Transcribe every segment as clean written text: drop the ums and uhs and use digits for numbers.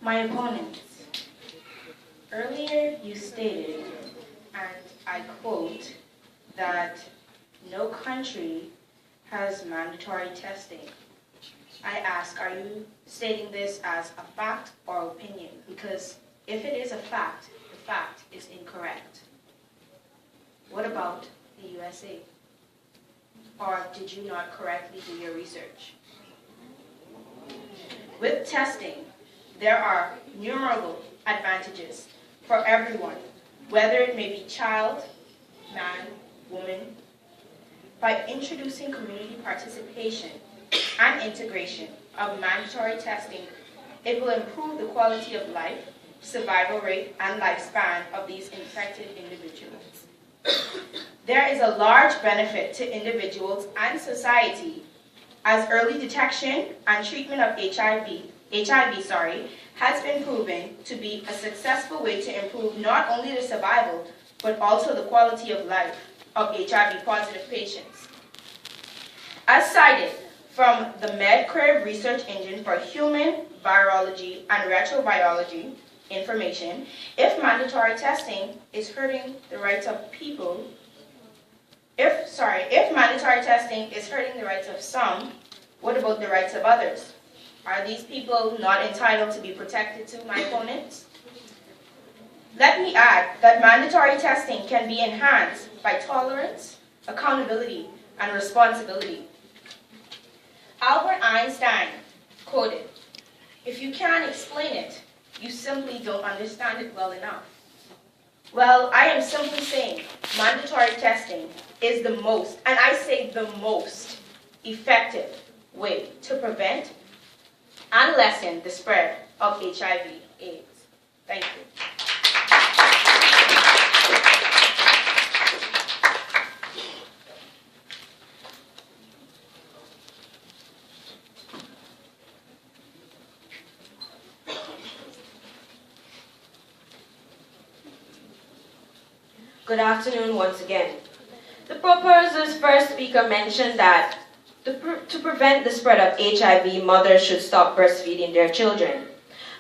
My opponents, earlier you stated, and I quote, that no country has mandatory testing. I ask, are you stating this as a fact or opinion? Because if it is a fact, the fact is incorrect. What about the USA? Or did you not correctly do your research? With testing, there are innumerable advantages for everyone, whether it may be child, man, woman. By introducing community participation and integration of mandatory testing, it will improve the quality of life, survival rate, and lifespan of these infected individuals. There is a large benefit to individuals and society, as early detection and treatment of HIV has been proven to be a successful way to improve not only the survival, but also the quality of life of HIV-positive patients. As cited from the MedCurve research engine for human virology and retrovirology information, if mandatory testing is hurting the rights of people, if mandatory testing is hurting the rights of some, what about the rights of others? Are these people not entitled to be protected too, my opponents? Let me add that mandatory testing can be enhanced by tolerance, accountability, and responsibility. Albert Einstein quoted, "If you can't explain it, you simply don't understand it well enough." Well, I am simply saying mandatory testing is the most, and I say the most, effective way to prevent and lessen the spread of HIV/AIDS. Thank you. Good afternoon once again. The proposer's first speaker mentioned that to prevent the spread of HIV, mothers should stop breastfeeding their children.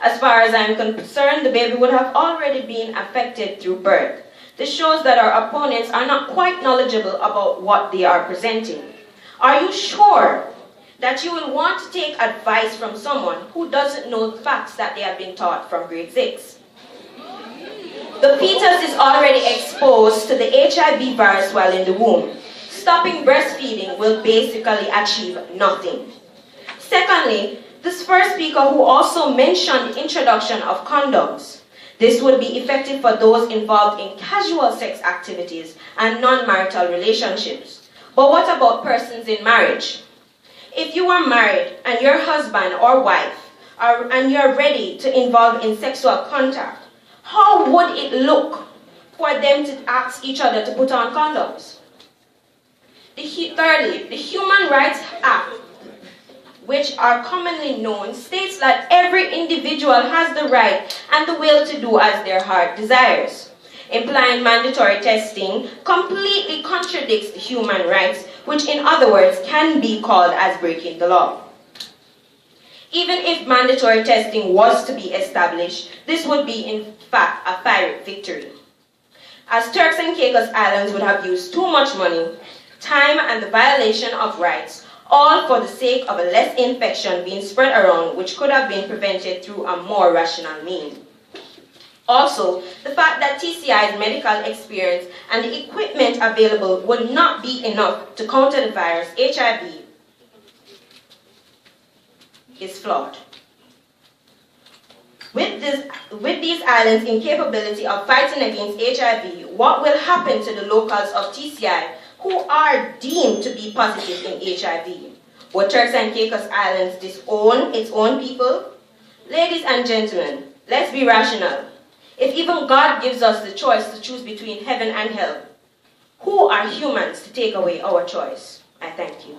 As far as I'm concerned, the baby would have already been affected through birth. This shows that our opponents are not quite knowledgeable about what they are presenting. Are you sure that you will want to take advice from someone who doesn't know the facts that they have been taught from grade 6? The fetus is already exposed to the HIV virus while in the womb. Stopping breastfeeding will basically achieve nothing. Secondly, this first speaker who also mentioned the introduction of condoms. This would be effective for those involved in casual sex activities and non-marital relationships. But what about persons in marriage? If you are married and your husband or wife and you're ready to involve in sexual contact, how would it look for them to ask each other to put on condoms? Thirdly, the Human Rights Act, which are commonly known, states that every individual has the right and the will to do as their heart desires. Implying mandatory testing completely contradicts human rights, which in other words can be called as breaking the law. Even if mandatory testing was to be established, this would be in fact a Pyrrhic victory, as Turks and Caicos Islands would have used too much money, time, and the violation of rights, all for the sake of a less infection being spread around, which could have been prevented through a more rational means. Also, the fact that TCI's medical experience and the equipment available would not be enough to counter the virus HIV is flawed. With these islands' incapability of fighting against HIV, what will happen to the locals of TCI who are deemed to be positive in HIV? Will Turks and Caicos Islands disown its own people? Ladies and gentlemen, let's be rational. If even God gives us the choice to choose between heaven and hell, who are humans to take away our choice? I thank you.